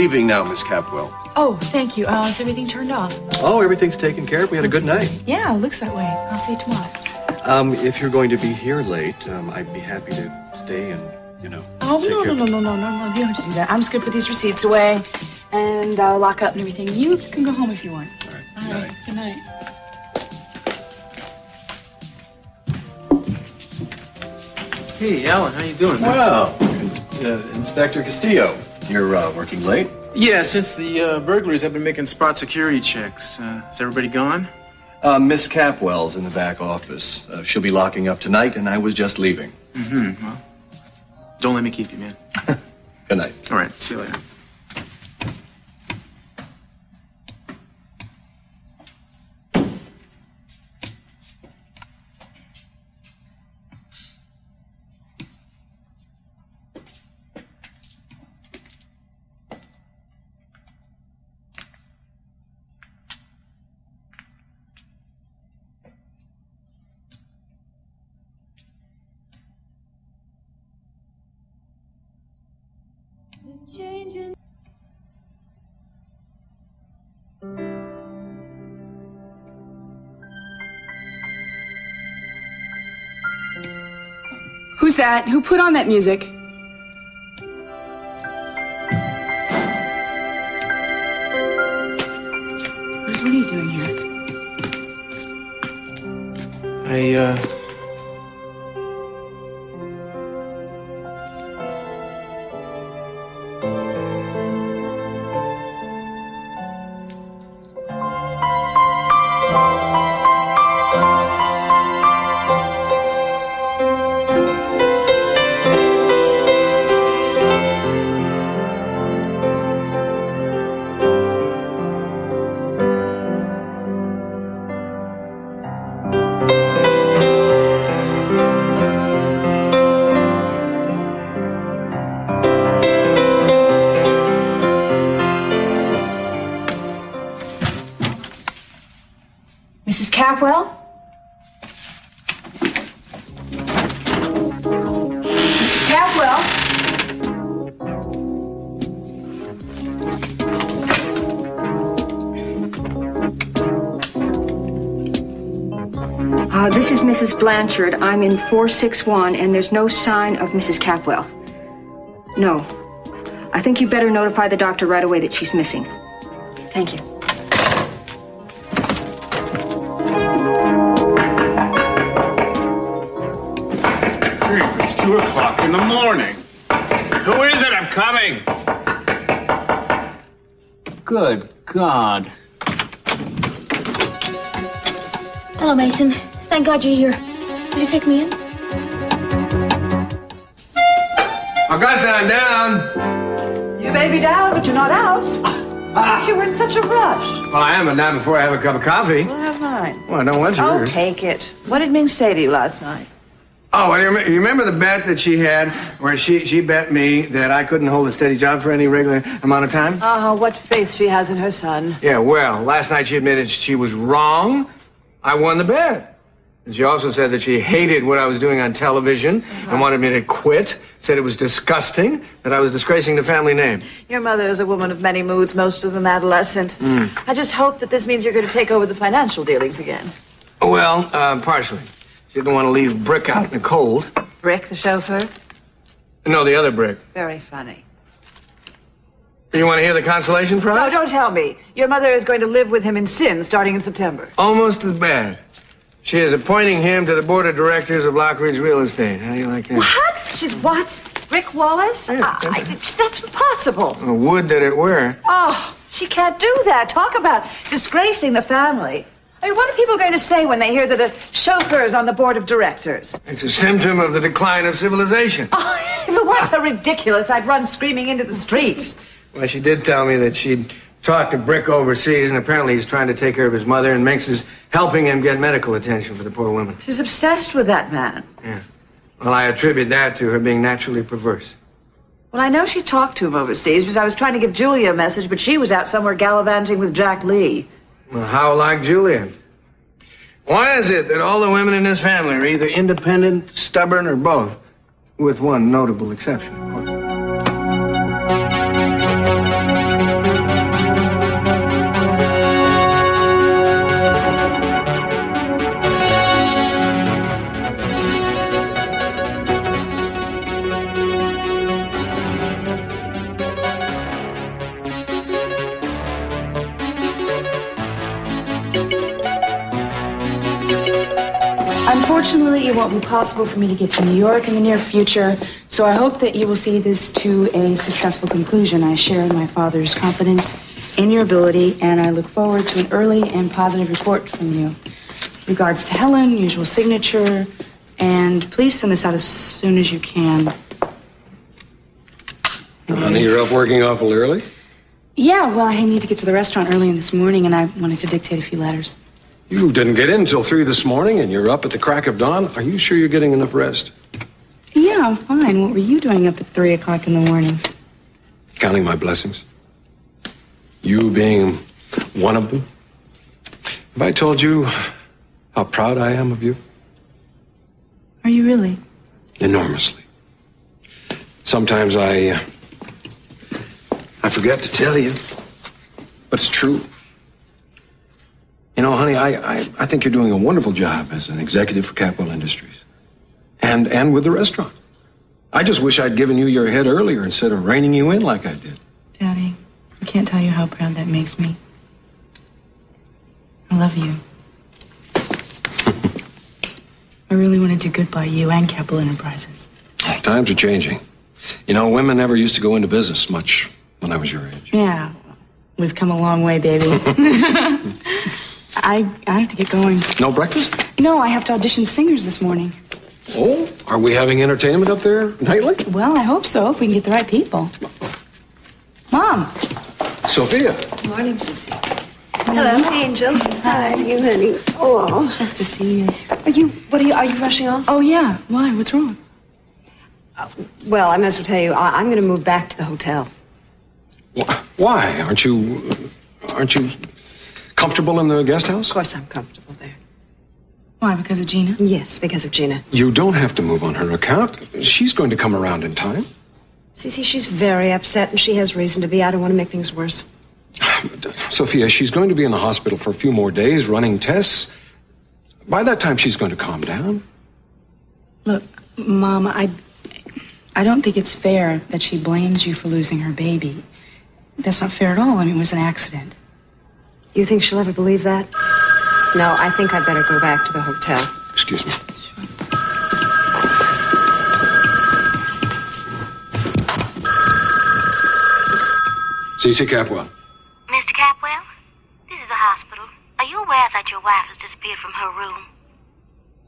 leaving now, Miss Capwell. Oh, thank you. Is everything turned off? Oh, everything's taken care of. We had a good night. Yeah, it looks that way. I'll see you tomorrow. If you're going to be here late, I'd be happy to stay and, Oh, take no. You don't have to do that. I'm just going to put these receipts away and lock up and everything. You can go home if you want. All right. All right. Good night. Hey, Alan, how you doing? Well, Inspector Castillo, you're working late? Yeah, since the burglaries, I've been making spot security checks. Is everybody gone? Miss Capwell's in the back office. She'll be locking up tonight, and I was just leaving. Mm-hmm. Well, don't let me keep you, man. Good night. All right, see you later. Changing. Who's that? Who put on that music? Bruce, what are you doing here? Mrs. Capwell? Mrs. Capwell? This is Mrs. Blanchard. I'm in 461, and there's no sign of Mrs. Capwell. No. I think you better notify the doctor right away that she's missing. Thank you. It's 2 o'clock in the morning. Who is it? I'm coming. Good God. Hello, Mason. Thank God you're here. Will you take me in? Augusta, I'm down. You may be down, but you're not out. You were in such a rush. Well, I am, but not before I have a cup of coffee. Well, have mine. Well, I don't want Oh, yours. take it. What did Ming say to you last night? Oh, well, you remember the bet that she had where she bet me that I couldn't hold a steady job for any regular amount of time? What faith she has in her son. Yeah, well, last night she admitted she was wrong. I won the bet. And she also said that she hated what I was doing on television and wanted me to quit. Said it was disgusting, that I was disgracing the family name. Your mother is a woman of many moods, most of them adolescent. I just hope that this means you're going to take over the financial dealings again. Well, partially. She didn't want to leave Brick out in the cold. Brick, the chauffeur? No, the other Brick. Very funny. You want to hear the consolation prize? No, don't tell me. Your mother is going to live with him in sin starting in September. Almost as bad. She is appointing him to the board of directors of Lockridge Real Estate. How do you like that? What? She's what? Rick Wallace? Yeah, that's impossible. Oh, would that it were. Oh, she can't do that. Talk about disgracing the family. I mean, what are people going to say when they hear that a chauffeur is on the board of directors? It's a symptom of the decline of civilization. Oh, if it weren't so ridiculous, I'd run screaming into the streets. Well, she did tell me that she'd talked to Brick overseas, and apparently he's trying to take care of his mother, and Minx is helping him get medical attention for the poor woman. She's obsessed with that man. Yeah. Well, I attribute that to her being naturally perverse. Well, I know she talked to him overseas because I was trying to give Julia a message, but she was out somewhere gallivanting with Jack Lee. Well, how like Julia? Why is it that all the women in this family are either independent, stubborn, or both? With one notable exception, of course. Unfortunately, it won't be possible for me to get to New York in the near future, so I hope that you will see this to a successful conclusion. I share in my father's confidence in your ability, and I look forward to an early and positive report from you. Regards to Helen, usual signature, and please send this out as soon as you can. Honey, you're up working awful early? Yeah, well, I need to get to the restaurant early in this morning, and I wanted to dictate a few letters. You didn't get in until 3 this morning, and you're up at the crack of dawn. Are you sure you're getting enough rest? Yeah, I'm fine. What were you doing up at 3 o'clock in the morning? Counting my blessings. You being one of them. Have I told you how proud I am of you? Are you really? Enormously. Sometimes I forget to tell you, but it's true. You know, honey, I think you're doing a wonderful job as an executive for Capwell Industries. And with the restaurant. I just wish I'd given you your head earlier instead of reining you in like I did. Daddy, I can't tell you how proud that makes me. I love you. I really want to do good by you and Capwell Enterprises. Times are changing. You know, women never used to go into business much when I was your age. Yeah, we've come a long way, baby. I have to get going. No breakfast? No, I have to audition singers this morning. Oh, are we having entertainment up there nightly? Well, I hope so, if we can get the right people. Mom. Sophia. Morning, Sissy. Hello, Angel. Hi, you honey. Oh, Nice to see you. Are you rushing off? Oh, yeah. Why? What's wrong? Well, I might as well tell you, I'm going to move back to the hotel. Why? Aren't you comfortable in the guest house? Of course I'm comfortable there. Why? Because of Gina? Yes, because of Gina. You don't have to move on her account. She's going to come around in time. Cece, she's very upset and she has reason to be. I don't want to make things worse. Sophia, she's going to be in the hospital for a few more days running tests. By that time, she's going to calm down. Look, Mom, I don't think it's fair that she blames you for losing her baby. That's not fair at all. I mean, it was an accident. You think she'll ever believe that? No, I think I'd better go back to the hotel. Excuse me. Cece Capwell. Mr. Capwell, this is the hospital. Are you aware that your wife has disappeared from her room?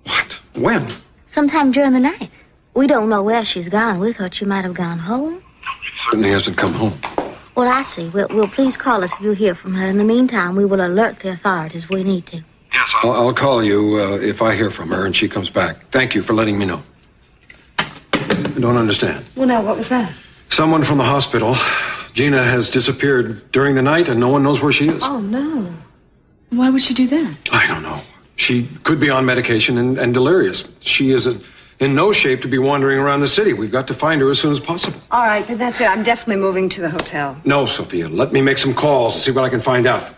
What? When? Sometime during the night. We don't know where she's gone. We thought she might have gone home. She certainly hasn't come home. Well, I see. We'll please call us if you hear from her. In the meantime, we will alert the authorities if we need to. Yes, I'll call you if I hear from her and she comes back. Thank you for letting me know. I don't understand. Well, now, what was that? Someone from the hospital. Gina has disappeared during the night and no one knows where she is. Oh, no. Why would she do that? I don't know. She could be on medication and delirious. She is in no shape to be wandering around the city. We've got to find her as soon as possible. All right, then that's it. I'm definitely moving to the hotel. No, Sophia. Let me make some calls and see what I can find out.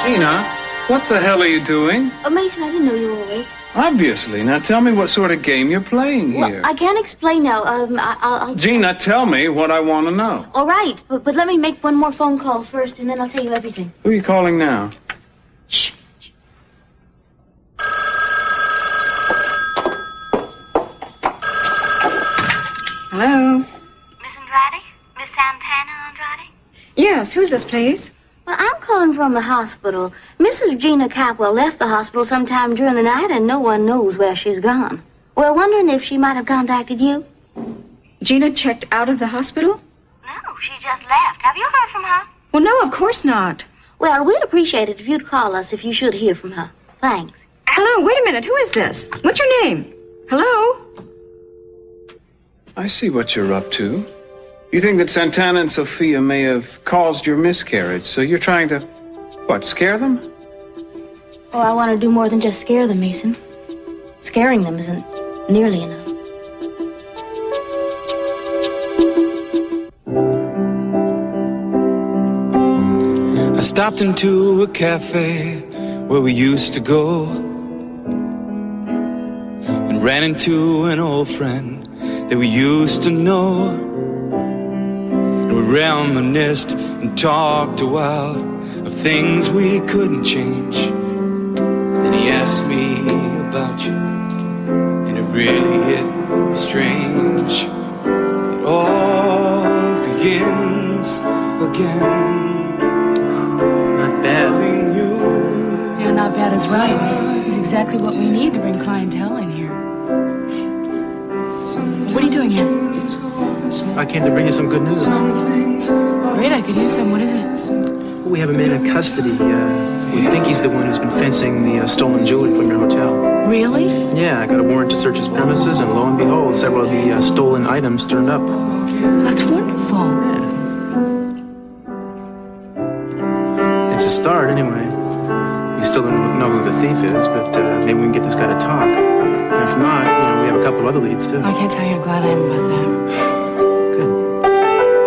Gina, what the hell are you doing? Oh, Mason, I didn't know you were awake. Obviously. Now tell me what sort of game you're playing here. Well, I can't explain now. I'll... Gina, tell me what I want to know. All right, but let me make one more phone call first, and then I'll tell you everything. Who are you calling now? Shh. Hello? Miss Andrade? Miss Santana Andrade? Yes, who's this, please? Well, I'm calling from the hospital. Mrs. Gina Capwell left the hospital sometime during the night, and no one knows where she's gone. We're wondering if she might have contacted you. Gina checked out of the hospital? No, she just left. Have you heard from her? Well, no, of course not. Well, we'd appreciate it if you'd call us if you should hear from her. Thanks. Hello, wait a minute. Who is this? What's your name? Hello? I see what you're up to. You think that Santana and Sophia may have caused your miscarriage, so you're trying to, what, scare them? Oh, I want to do more than just scare them, Mason. Scaring them isn't nearly enough. I stopped into a cafe where we used to go and ran into an old friend that we used to know. And we reminisced and talked a while of things we couldn't change. Then he asked me about you, and it really hit me strange. It all begins again. Not bad. Yeah, not bad is right. It's exactly what we need to bring clientele in here. What are you doing here? I came to bring you some good news. Great, I could use some. What is it? We have a man in custody. We think he's the one who's been fencing the stolen jewelry from your hotel. Really? Yeah, I got a warrant to search his premises, and lo and behold, several of the stolen items turned up. That's wonderful. Yeah. It's a start, anyway. We still don't know who the thief is, but maybe we can get this guy to talk. And if not, we have a couple of other leads, too. I can't tell you how glad I am about that. Good.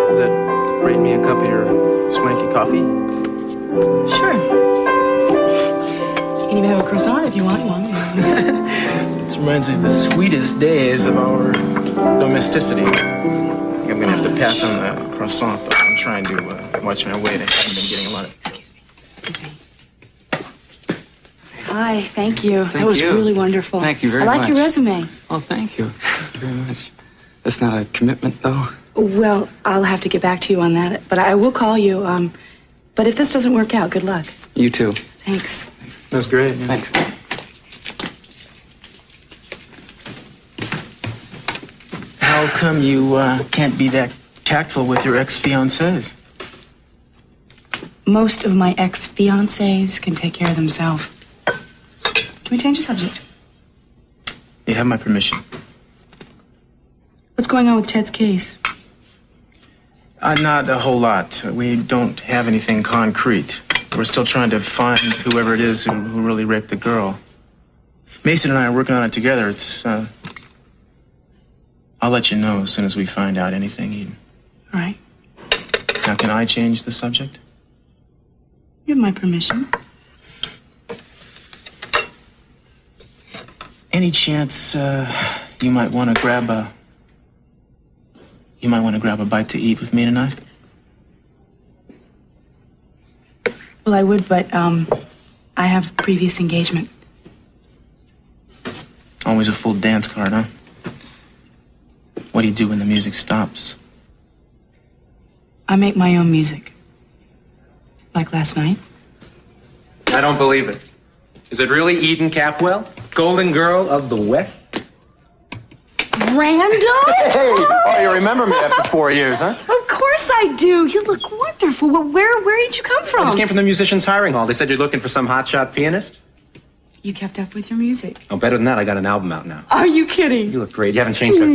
Does that rate me a cup of your swanky coffee? Sure. You can even have a croissant if you want one. This reminds me of the sweetest days of our domesticity. I think I'm gonna have to pass on the croissant, though. I'm trying to watch my weight. I haven't been getting a lot of... Excuse me. Hi, thank you. That was really wonderful. Thank you very much. I much. like your resume. Oh, thank you. Thank you very much. That's not a commitment, though. Well, I'll have to get back to you on that, but I will call you. But if this doesn't work out, good luck. You too. Thanks. That's great. Yeah. Thanks. How come you can't be that tactful with your ex-fiancés? Most of my ex-fiancés can take care of themselves. Can we change the subject? You have my permission. What's going on with Ted's case? Not a whole lot. We don't have anything concrete. We're still trying to find whoever it is who really raped the girl. Mason and I are working on it together. It's, I'll let you know as soon as we find out anything, Eden. All right. Now, can I change the subject? You have my permission. Any chance you might want to grab a bite to eat with me tonight? Well, I would, but I have previous engagement. Always a full dance card, huh? What do you do when the music stops? I make my own music. Like last night. I don't believe it. Is it really Eden Capwell? Golden Girl of the West? Randall? Hey! Oh, you remember me after 4 years, huh? Of course I do. You look wonderful. Well, where did you come I from? just came from the musicians' hiring hall. They said you're looking for some hotshot pianist. You kept up with your music. Oh, better than that, I got an album out now. Are you kidding? You look great. You haven't changed a bit.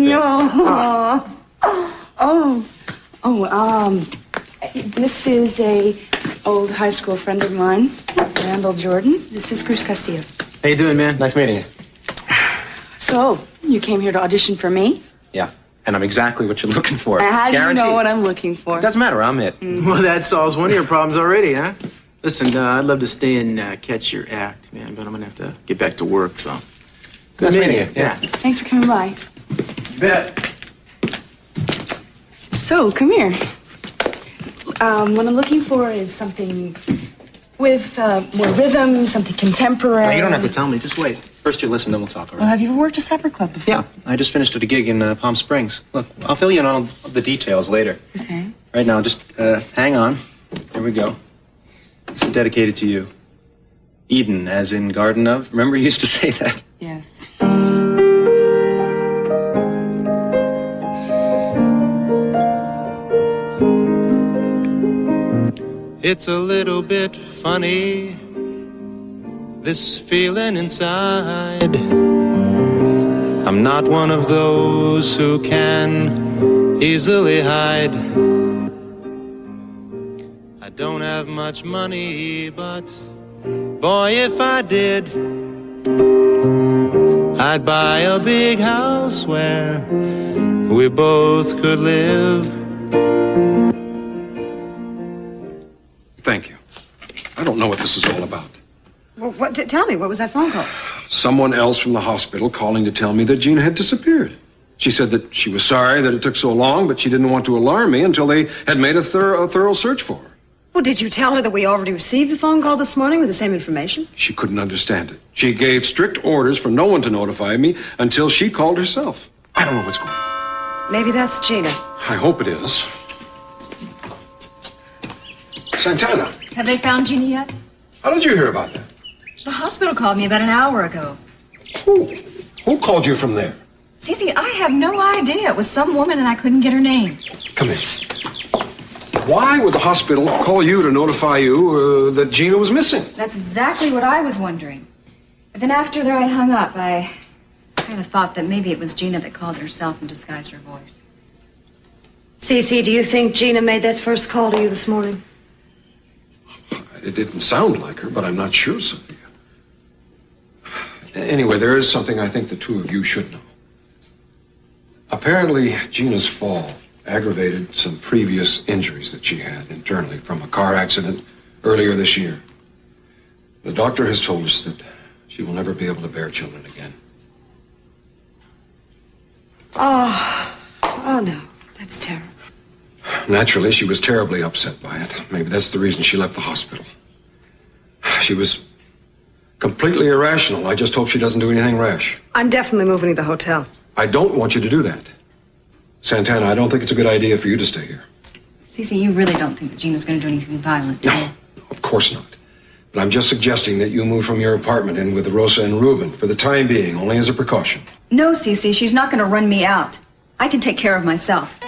This is a old high school friend of mine, Randall Jordan. This is Cruz Castillo. How you doing, man? Nice meeting you. So, you came here to audition for me? Yeah, and I'm exactly what you're looking for. How do you Guaranteed. know what I'm looking for? Doesn't matter, I'm it. Well, that solves one of your problems already, huh? Listen, I'd love to stay and catch your act, man, but I'm gonna have to get back to work, so. Nice meeting you. Yeah. Thanks for coming by. You bet. So, come here. What I'm looking for is something with more rhythm, something contemporary. No, you don't have to tell me. Just wait. First you listen, then we'll talk, all Well, right? have you ever worked a supper club before? Yeah, I just finished at a gig in Palm Springs. Look, I'll fill you in on all the details later. Okay. Right now, just hang on. Here we go. This is dedicated to you. Eden, as in Garden of. Remember you used to say that? Yes. It's a little bit funny, this feeling inside. I'm not one of those who can easily hide. I don't have much money, but boy, if I did, I'd buy a big house where we both could live. Thank you. I don't know what this is all about. Well, tell me, what was that phone call? Someone else from the hospital calling to tell me that Gina had disappeared. She said that she was sorry that it took so long, but she didn't want to alarm me until they had made a thorough search for her. Well, did you tell her that we already received a phone call this morning with the same information? She couldn't understand it. She gave strict orders for no one to notify me until she called herself. I don't know what's going on. Maybe that's Gina. I hope it is. Santana, Have they found Gina yet? how did you hear about that? The hospital called me about an hour ago. Who called you from there? Cece, I have no idea. It was some woman and I couldn't get her name. Come in. Why would the hospital call you to notify you that Gina was missing? That's exactly what I was wondering. But then after I hung up, I kind of thought that maybe it was Gina that called herself and disguised her voice. Cece, do you think Gina made that first call to you this morning? It didn't sound like her, but I'm not sure, Sophia. Anyway, there is something I think the two of you should know. Apparently, Gina's fall aggravated some previous injuries that she had internally from a car accident earlier this year. The doctor has told us that she will never be able to bear children again. Oh no, that's terrible. Naturally, she was terribly upset by it. Maybe that's the reason she left the hospital. She was completely irrational. I just hope she doesn't do anything rash. I'm definitely moving to the hotel. I don't want you to do that. Santana, I don't think it's a good idea for you to stay here. Cece, you really don't think that Gina's going to do anything violent, do you? No, of course not. But I'm just suggesting that you move from your apartment in with Rosa and Ruben for the time being, only as a precaution. No, Cece, she's not going to run me out. I can take care of myself.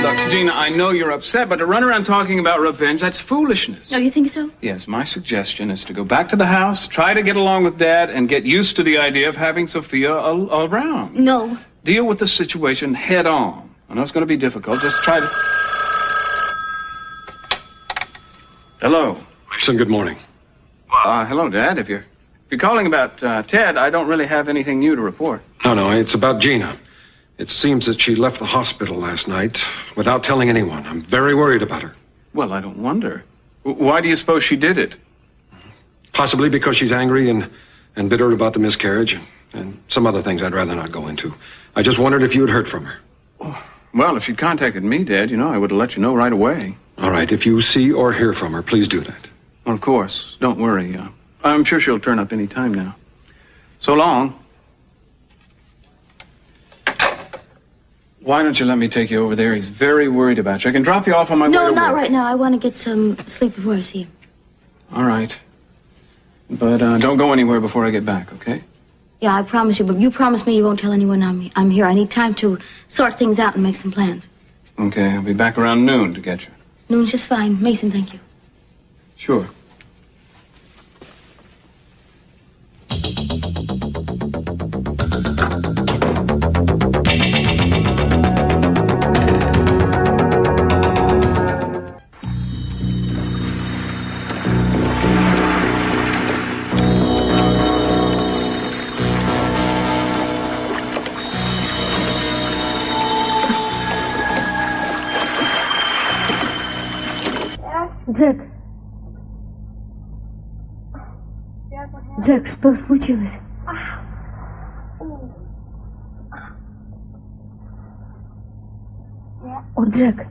Look, Gina, I know you're upset, but to run around talking about revenge, that's foolishness. Oh, you think so? Yes, my suggestion is to go back to the house, try to get along with Dad, and get used to the idea of having Sophia around. No. Deal with the situation head on. I know it's going to be difficult. Just try to... Hello. Son, good morning. Hello, Dad. If you're calling about Ted, I don't really have anything new to report. No, it's about Gina. It seems that she left the hospital last night without telling anyone. I'm very worried about her. Well, I don't wonder. Why do you suppose she did it? Possibly because she's angry and bitter about the miscarriage and some other things I'd rather not go into. I just wondered if you had heard from her. Well, if she'd contacted me, Dad, I would have let you know right away. All right, if you see or hear from her, please do that. Well, of course. Don't worry. I'm sure she'll turn up any time now. So long. Why don't you let me take you over there? He's very worried about you. I can drop you off on my way to No, work. not right now. I want to get some sleep before I see him. All right. But don't go anywhere before I get back, okay? Yeah, I promise you, but you promise me you won't tell anyone I'm here. I need time to sort things out and make some plans. Okay, I'll be back around noon to get you. Noon's just fine. Mason, thank you. Sure. Джек. Джек, что случилось? О, Джек.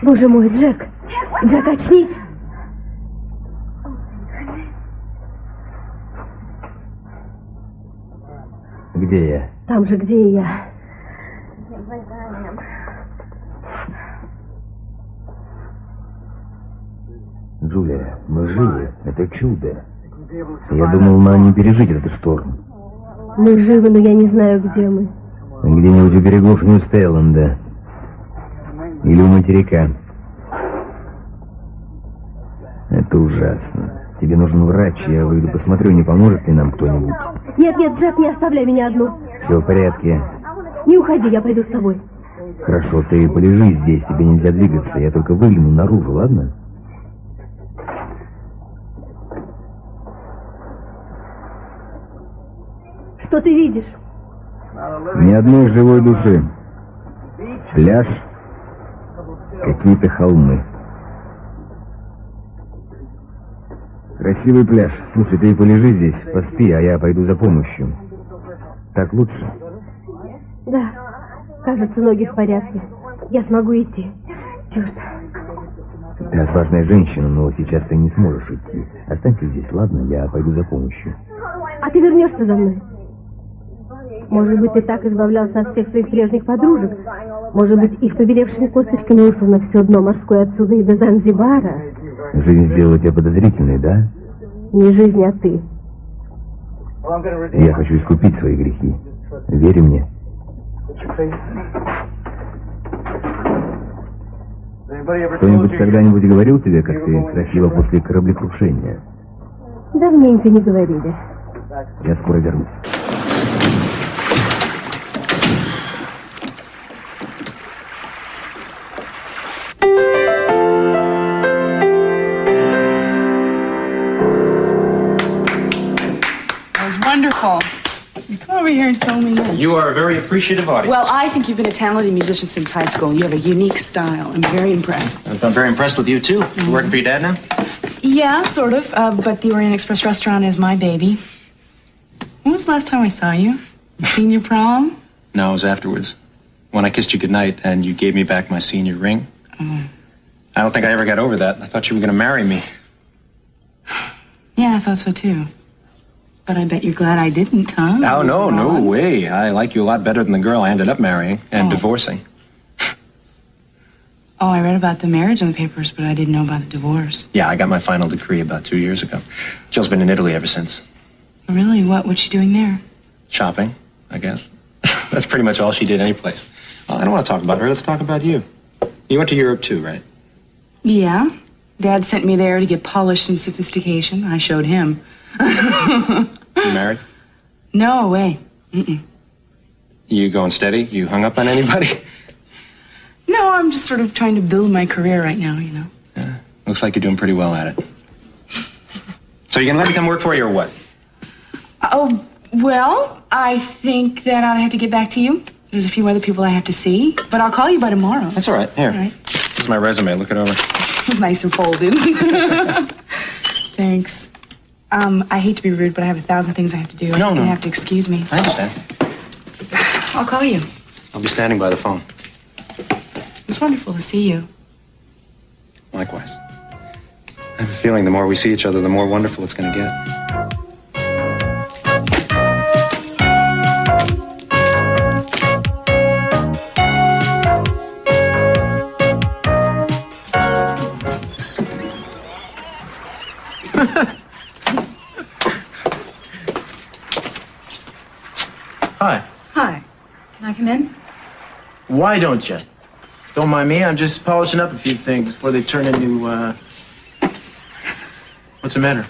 Боже мой, Джек. Джек, очнись. Где я? Там же, где и я. Джулия, мы живы. Это чудо. Я думал, нам не пережить этот шторм. Мы живы, но я не знаю, где мы. Где-нибудь у берегов Нью-Стейленда. Или у материка. Это ужасно. Тебе нужен врач. Я выйду посмотрю, не поможет ли нам кто-нибудь. Нет, Джек, не оставляй меня одну. Все в порядке. Не уходи, я пойду с тобой. Хорошо, ты полежи здесь, тебе нельзя двигаться. Я только выгляну наружу, ладно? Что ты видишь? Ни одной живой души. Пляж, какие-то холмы. Красивый пляж. Слушай, ты полежи здесь, поспи, а я пойду за помощью. Так лучше? Да. Кажется, ноги в порядке. Я смогу идти. Черт. Ты отважная женщина, но сейчас ты не сможешь идти. Останься здесь, ладно? Я пойду за помощью. А ты вернешься за мной? Может быть, ты так избавлялся от всех своих прежних подружек? Может быть, их побелевшими косточками услано все дно морское отсюда и до Занзибара? Жизнь сделала тебя подозрительной, да? Не жизнь, а ты. Я хочу искупить свои грехи. Верь мне. Кто-нибудь когда-нибудь говорил тебе, как ты красива после кораблекрушения? Давненько не говорили. Я скоро вернусь. That was wonderful. Come over here and fill me in. You are a very appreciative audience. Well, I think you've been a talented musician since high school. You have a unique style. I'm very impressed. I'm very impressed with you, too. You working for your dad now? Yeah, sort of. But the Orient Express restaurant is my baby. When was the last time I saw you? Senior prom? No, it was afterwards. When I kissed you goodnight and you gave me back my senior ring. Oh. I don't think I ever got over that. I thought you were going to marry me. Yeah, I thought so, too. But I bet you're glad I didn't, huh? Oh, no way. I like you a lot better than the girl I ended up marrying and divorcing. Oh, I read about the marriage in the papers, but I didn't know about the divorce. Yeah, I got my final decree about 2 years ago. Jill's been in Italy ever since. Really? What's she doing there? Shopping, I guess. That's pretty much all she did anyplace. I don't want to talk about her. Let's talk about you. You went to Europe too, right? Yeah. Dad sent me there to get polished in sophistication. I showed him. You married? No way. Mm-mm. You going steady? You hung up on anybody? No, I'm just sort of trying to build my career right now, you know. Yeah. Looks like you're doing pretty well at it. So you gonna let me come work for you or what? Oh, well, I think that I'll have to get back to you. There's a few other people I have to see, but I'll call you by tomorrow. That's all right. Here. All right. This is my resume. Look it over. Nice and folded. Thanks. I hate to be rude, but I have 1,000 things I have to do. No. You have to excuse me. I understand. I'll call you. I'll be standing by the phone. It's wonderful to see you. Likewise. I have a feeling the more we see each other, the more wonderful it's gonna get. Hi. Hi. Can I come in? Why don't you? Don't mind me. I'm just polishing up a few things before they turn into, What's the matter?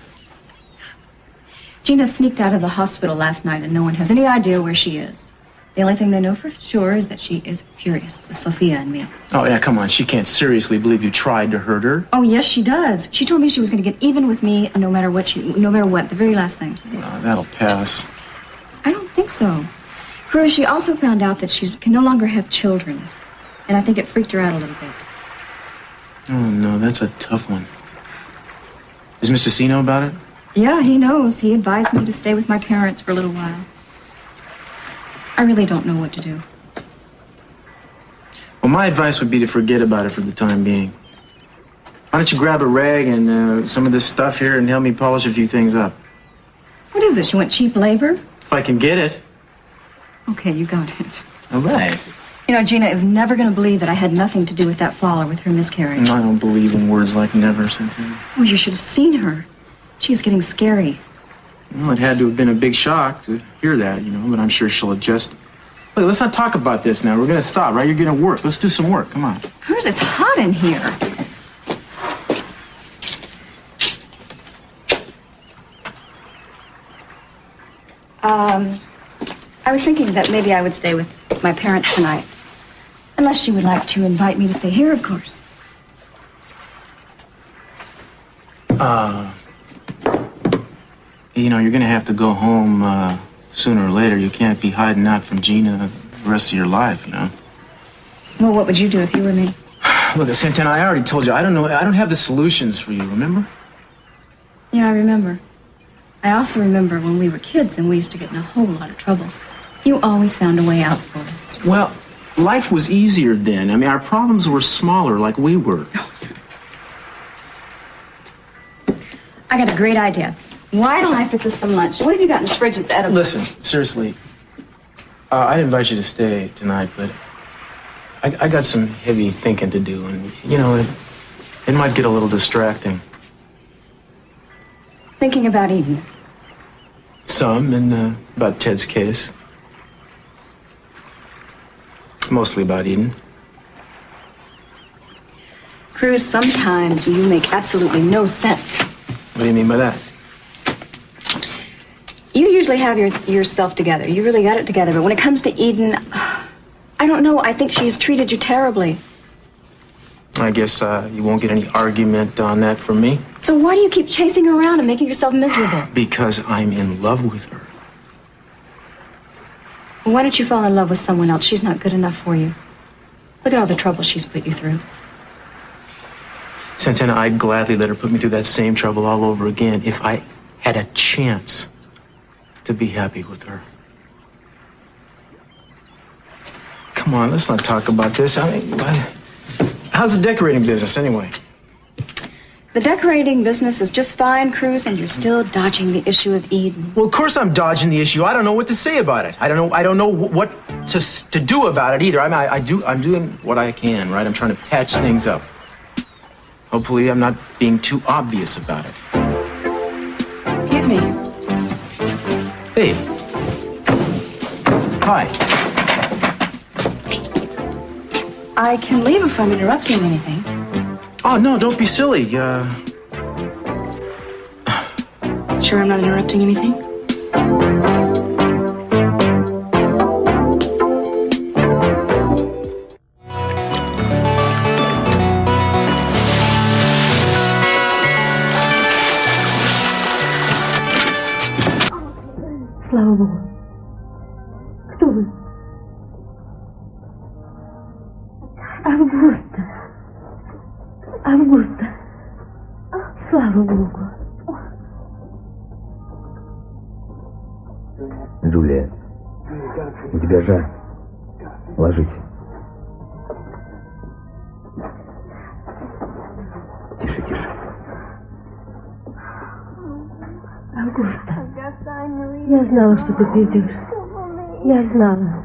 Gina sneaked out of the hospital last night and no one has any idea where she is. The only thing they know for sure is that she is furious with Sophia and me. Oh, yeah, come on. She can't seriously believe you tried to hurt her. Oh, yes, she does. She told me she was going to get even with me no matter what, the very last thing. Oh, that'll pass. I don't think so. Cruz, she also found out that she can no longer have children. And I think it freaked her out a little bit. Oh, no, that's a tough one. Is Mr. C know about it? Yeah, he knows. He advised me to stay with my parents for a little while. I really don't know what to do. Well, my advice would be to forget about it for the time being. Why don't you grab a rag and some of this stuff here and help me polish a few things up? What is this? You want cheap labor? If I can get it. Okay, you got it. All right. You know, Gina is never going to believe that I had nothing to do with that fall or with her miscarriage. I don't believe in words like never, Santana. Oh, you should have seen her. She is getting scary. Well, it had to have been a big shock to hear that, but I'm sure she'll adjust. Look, let's not talk about this now. We're going to stop, right? You're going to work. Let's do some work. Come on. Cruz, it's hot in here. I was thinking that maybe I would stay with my parents tonight. Unless you would like to invite me to stay here, of course. You're going to have to go home sooner or later. You can't be hiding out from Gina the rest of your life, Well, what would you do if you were me? Look, Santana, I already told you, I don't have the solutions for you, remember? Yeah, I remember. I also remember when we were kids and we used to get in a whole lot of trouble. You always found a way out for us. Well, life was easier then. I mean, our problems were smaller, like we were. I got a great idea. Why don't I fix us some lunch? What have you got in this fridge that's edible? Listen, seriously, I'd invite you to stay tonight, but I got some heavy thinking to do, and, you know, it might get a little distracting. Thinking about Eden. Some, and about Ted's case. Mostly about Eden. Cruz, sometimes you make absolutely no sense. What do you mean by that? You usually have yourself together. You really got it together. But when it comes to Eden, I don't know. I think she's treated you terribly. I guess you won't get any argument on that from me. So why do you keep chasing her around and making yourself miserable? Because I'm in love with her. Well, why don't you fall in love with someone else? She's not good enough for you. Look at all the trouble she's put you through. Santana, I'd gladly let her put me through that same trouble all over again if I had a chance to be happy with her. Come on, let's not talk about this. I mean, how's the decorating business anyway? The decorating business is just fine, Cruz, and you're still dodging the issue of Eden. Well, of course I'm dodging the issue. I don't know what to say about it. I don't know what to do about it either. I'm doing what I can, right? I'm trying to patch things up. Hopefully I'm not being too obvious about it. Excuse me. Hey. Hi. I can leave if I'm interrupting anything. Oh, no, don't be silly. Sure I'm not interrupting anything? Слава Богу. Кто вы? Августа. Августа. Слава Богу. Джулия, у тебя жар. Ложись. Тише, тише. Августа, я знала, что ты придешь. Я знала.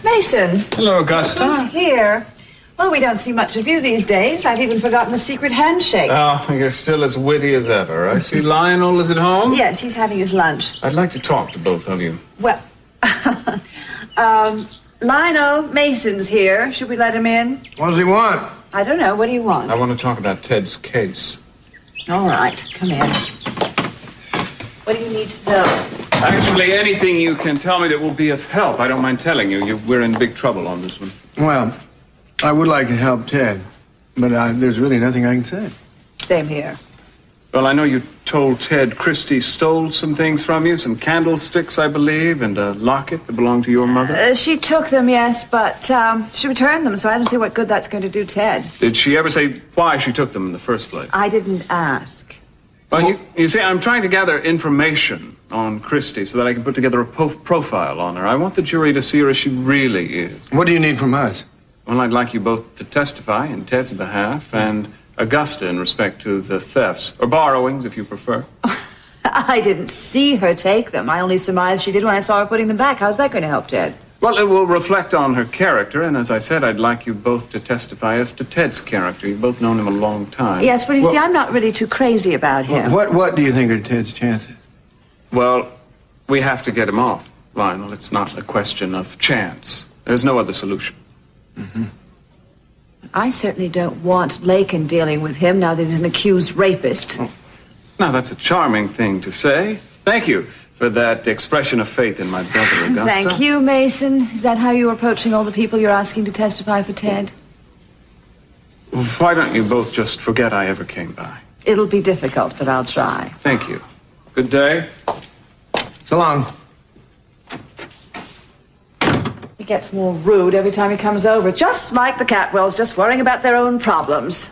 Mason. Hello, Augusta. Who's here? Well, we don't see much of you these days. I've even forgotten the secret handshake. Oh, you're still as witty as ever. I see Lionel is at home. Yes, he's having his lunch. I'd like to talk to both of you. Well, Lionel, Mason's here. Should we let him in? What does he want? I don't know. What do you want? I want to talk about Ted's case. All right, come in. What do you need to know? Actually, anything you can tell me that will be of help. I don't mind telling you. We're in big trouble on this one. Well, I would like to help Ted, but there's really nothing I can say. Same here. Well, I know you told Ted Christie stole some things from you, some candlesticks, I believe, and a locket that belonged to your mother. She took them, yes, but she returned them, so I don't see what good that's going to do Ted. Did she ever say why she took them in the first place? I didn't ask. Well, you see, I'm trying to gather information on Christie so that I can put together a profile on her. I want the jury to see her as she really is. What do you need from us? Well, I'd like you both to testify in Ted's behalf and Augusta in respect to the thefts, or borrowings, if you prefer. I didn't see her take them. I only surmised she did when I saw her putting them back. How's that going to help Ted? Well, it will reflect on her character, and as I said, I'd like you both to testify as to Ted's character. You've both known him a long time. Yes, but you see, I'm not really too crazy about him. What do you think are Ted's chances? Well, we have to get him off, Lionel. It's not a question of chance. There's no other solution. Mm-hmm. I certainly don't want Lakin dealing with him now that he's an accused rapist. Oh. Now, that's a charming thing to say. Thank you for that expression of faith in my brother, Augusta. Thank you, Mason. Is that how you're approaching all the people you're asking to testify for Ted? Why don't you both just forget I ever came by? It'll be difficult, but I'll try. Thank you. Good day. So long. He gets more rude every time he comes over, just like the Catwells, just worrying about their own problems.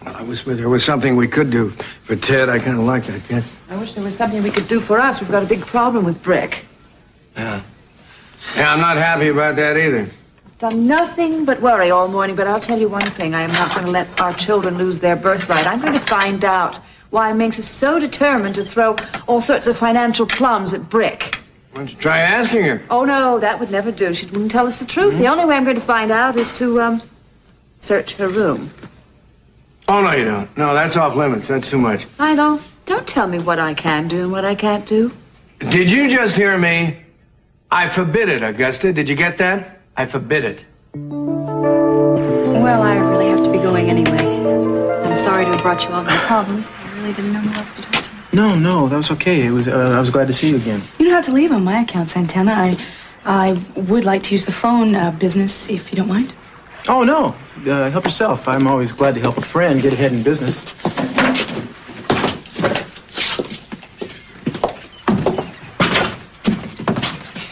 Well, I wish there was something we could do for Ted. I kind of like that kid. I wish there was something we could do for us. We've got a big problem with Brick. Yeah. Yeah, I'm not happy about that either. Done nothing but worry all morning, but I'll tell you one thing. I am not going to let our children lose their birthright. I'm going to find out why Minx is so determined to throw all sorts of financial plums at Brick. Why don't you try asking her? Oh, no, that would never do. She wouldn't tell us the truth. The only way I'm going to find out is to, search her room. Oh, no, you don't. No, that's off limits. That's too much. I don't. Don't tell me what I can do and what I can't do. Did you just hear me? I forbid it, Augusta. Did you get that? I forbid it. Well, I really have to be going anyway. I'm sorry to have brought you all my problems. I really didn't know who else to talk to. No, that was okay. I was glad to see you again. You don't have to leave on my account, Santana. I would like to use the phone business, if you don't mind. Oh, no. Help yourself. I'm always glad to help a friend get ahead in business.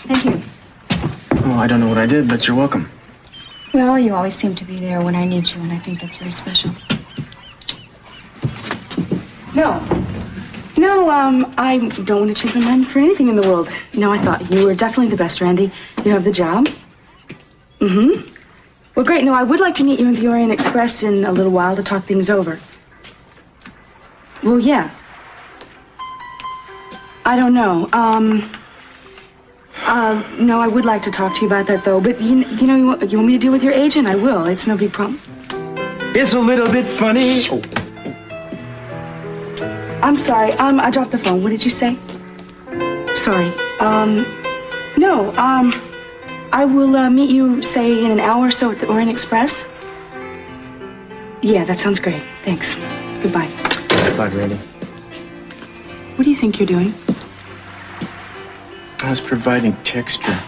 Thank you. Oh, I don't know what I did, but you're welcome. Well, you always seem to be there when I need you, and I think that's very special. No, I don't want to change my mind for anything in the world. No, I thought you were definitely the best, Randy. You have the job. Mm-hmm. Well, great. No, I would like to meet you at the Orient Express in a little while to talk things over. Well, yeah. I don't know. No, I would like to talk to you about that, though. But, you want me to deal with your agent? I will. It's no big problem. It's a little bit funny. Oh. I'm sorry. I dropped the phone. What did you say? Sorry. No, I will meet you, say, in an hour or so at the Orient Express. Yeah, that sounds great. Thanks. Goodbye. Goodbye, Randy. What do you think you're doing? I was providing texture.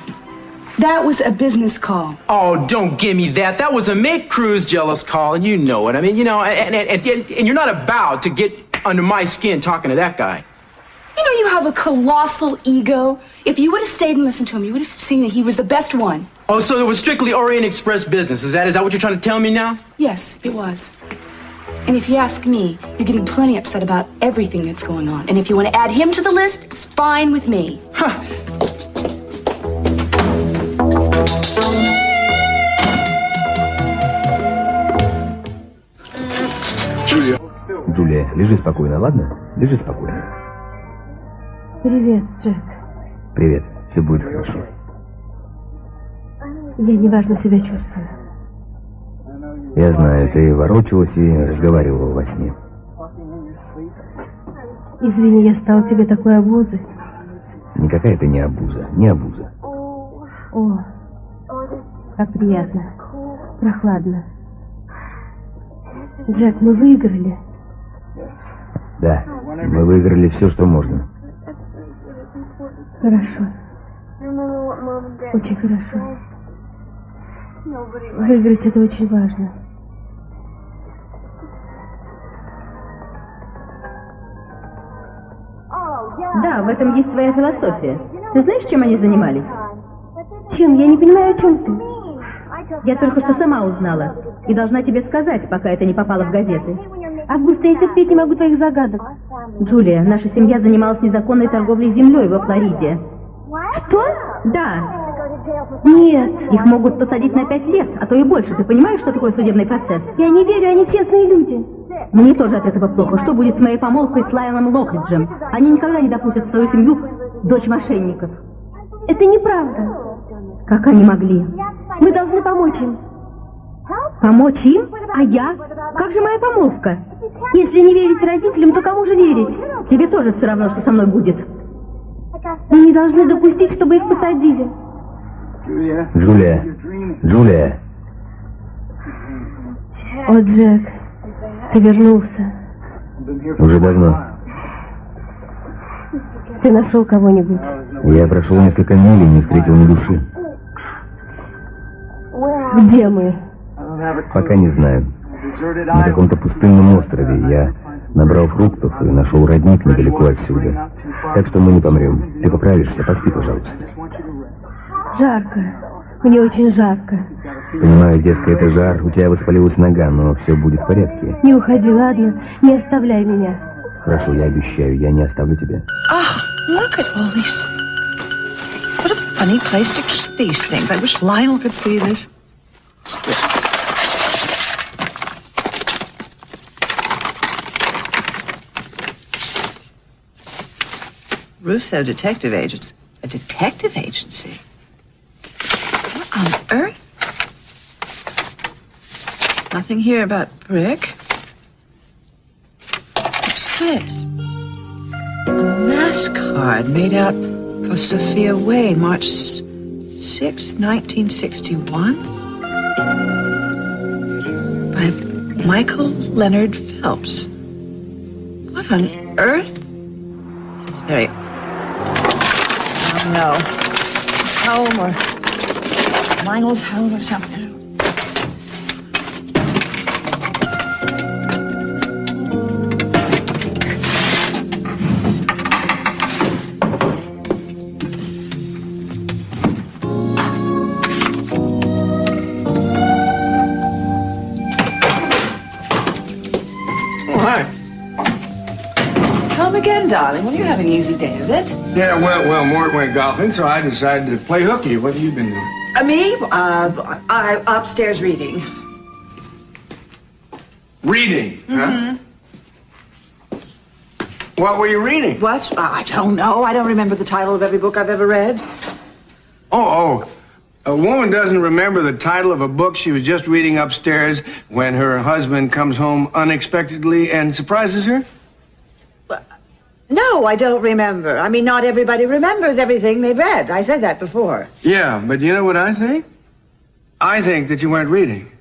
That was a business call. Oh, don't give me that. That was a Make Cruz jealous call, and you know it. I mean, and you're not about to get under my skin talking to that guy. You know you have a colossal ego. If you would have stayed and listened to him, you would have seen that he was the best one. Oh, so it was strictly Orient Express business. Is that what you're trying to tell me now? Yes, it was. And if you ask me, you're getting plenty upset about everything that's going on. And if you want to add him to the list, it's fine with me. Huh. Джулия, лежи спокойно, ладно? Лежи спокойно. Привет, Джек. Привет, все будет хорошо. Я неважно себя чувствую. Я знаю, ты ворочалась и разговаривала во сне. Извини, я стала тебе такой обузой. Никакая ты не обуза, не обуза. О, как приятно. Прохладно. Джек, мы выиграли. Да, мы выиграли все, что можно. Хорошо. Очень хорошо. Выиграть — это очень важно. Да, в этом есть своя философия. Ты знаешь, чем они занимались? Чем? Я не понимаю, о чем ты. Я только что сама узнала. И должна тебе сказать, пока это не попало в газеты. Августа, я терпеть не могу твоих загадок. Джулия, наша семья занималась незаконной торговлей землей во Флориде. Что? Да. Нет. Их могут посадить на 5 лет, а то и больше. Ты понимаешь, что такое судебный процесс? Я не верю, они честные люди. Мне тоже от этого плохо. Что будет с моей помолвкой с Лайлом Локриджем? Они никогда не допустят в свою семью дочь мошенников. Это неправда. Как они могли? Мы должны помочь им. Помочь им? А я? Как же моя помолвка? Если не верить родителям, то кому же верить? Тебе тоже все равно, что со мной будет. Мы не должны допустить, чтобы их посадили. Джулия, Джулия. О, Джек, ты вернулся. Уже давно. Ты нашел кого-нибудь? Я прошел несколько миль и не встретил ни души. Где мы? Пока не знаю. На каком-то пустынном острове. Я набрал фруктов и нашел родник недалеко отсюда. Так что мы не помрем. Ты поправишься, поспи, пожалуйста. Жарко. Мне очень жарко. Понимаю, детка, это жар. У тебя воспалилась нога, но все будет в порядке. Не уходи, ладно? Не оставляй меня. Хорошо, я обещаю, я не оставлю тебя. Look at all these. What a funny place to keep these things. I wish Lionel could see this. What's this? Russo Detective Agents. A detective agency? What on earth? Nothing here about Brick. What's this? A mass card made out for Sophia Wade, March 6, 1961? By Michael Leonard Phelps. What on earth? This is very... Oh, no. It's home or Lionel's home or something. Again, darling. Well, you're having an easy day of it. Yeah, well, Mort went golfing, so I decided to play hooky. What have you been doing? Me? I upstairs reading. Reading, huh? What were you reading? What? I don't know. I don't remember the title of every book I've ever read. Oh. A woman doesn't remember the title of a book she was just reading upstairs when her husband comes home unexpectedly and surprises her? No, I don't remember. I mean, not everybody remembers everything they've read. I said that before. Yeah, but you know what I think? I think that you weren't reading.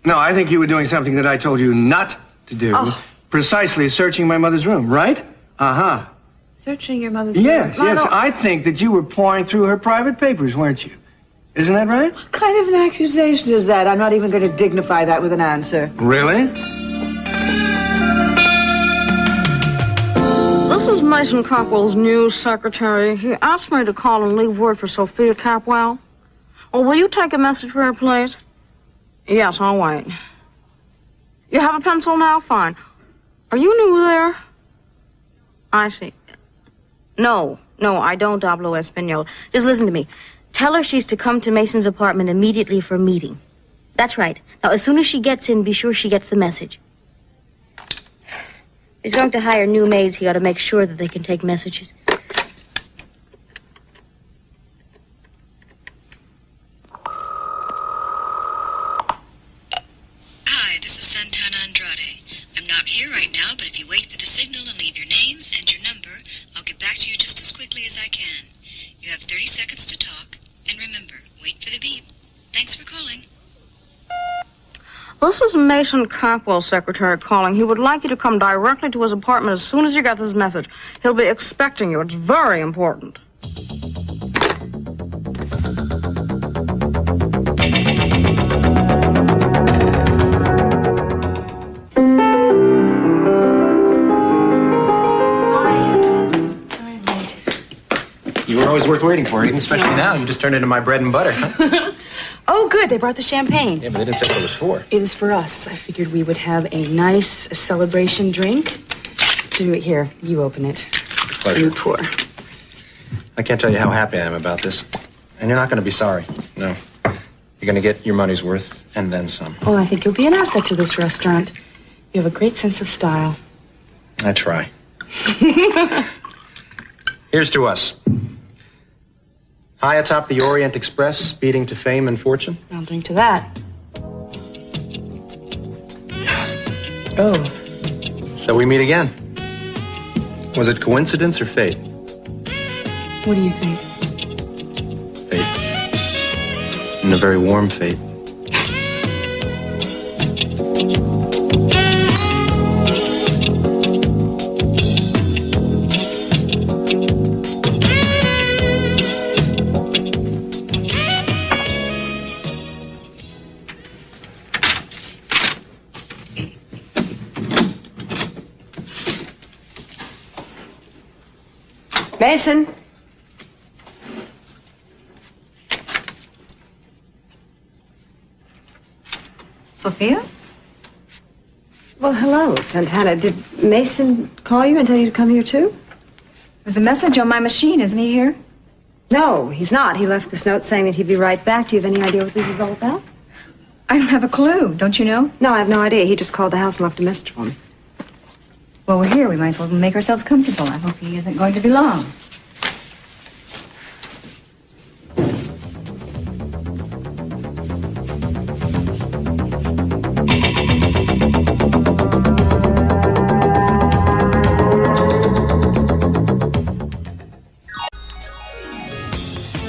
No, I think you were doing something that I told you not to do. Oh. Precisely searching my mother's room, right? Uh-huh. Searching your mother's yes, room? Yes, I think that you were pouring through her private papers, weren't you? Isn't that right? What kind of an accusation is that? I'm not even going to dignify that with an answer. Really? This is Mason Cockwell's new secretary. He asked me to call and leave word for Sophia Capwell. Oh, will you take a message for her, please? Yes, I'll wait. You have a pencil now? Fine. Are you new there? I see. No, I don't hablo español. Just listen to me. Tell her she's to come to Mason's apartment immediately for a meeting. That's right. Now, as soon as she gets in, be sure she gets the message. He's going to hire new maids. He ought to make sure that they can take messages. Hi, this is Santana Andrade. I'm not here right now, but if you wait for the signal and leave your name and your number, I'll get back to you just as quickly as I can. You have 30 seconds to talk, and remember, wait for the beep. Thanks for calling. This is Mason Cockwell's secretary calling. He would like you to come directly to his apartment as soon as you get this message. He'll be expecting you. It's very important. You were always worth waiting for, Eden, especially now. You just turned into my bread and butter, huh? Oh, good. They brought the champagne. Yeah, but they didn't say what it was for. It is for us. I figured we would have a nice celebration drink. Do it here. You open it. Pleasure. You pour. I can't tell you how happy I am about this. And you're not going to be sorry. No. You're going to get your money's worth and then some. Oh, I think you'll be an asset to this restaurant. You have a great sense of style. I try. Here's to us. High atop the Orient Express, speeding to fame and fortune. I'll drink to that. Oh. So we meet again. Was it coincidence or fate? What do you think? Fate. And a very warm fate. Mason. Sophia? Well, hello, Santana. Did Mason call you and tell you to come here, too? There's a message on my machine. Isn't he here? No, he's not. He left this note saying that he'd be right back. Do you have any idea what this is all about? I don't have a clue. Don't you know? No, I have no idea. He just called the house and left a message for me. Well, we're here. We might as well make ourselves comfortable. I hope he isn't going to be long.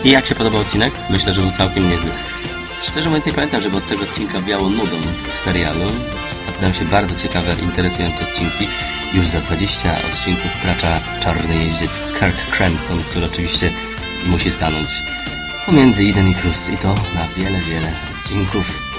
I jak się podobał odcinek? Myślę, że był całkiem niezły. Szczerze mówiąc nie pamiętam, żeby od tego odcinka wiało nudą w serialu. Zapowiadają się bardzo ciekawe, interesujące odcinki. Już za 20 odcinków wkracza czarny jeździec Kirk Cranston, który oczywiście musi stanąć pomiędzy Eden i Cruz. I to na wiele, wiele odcinków.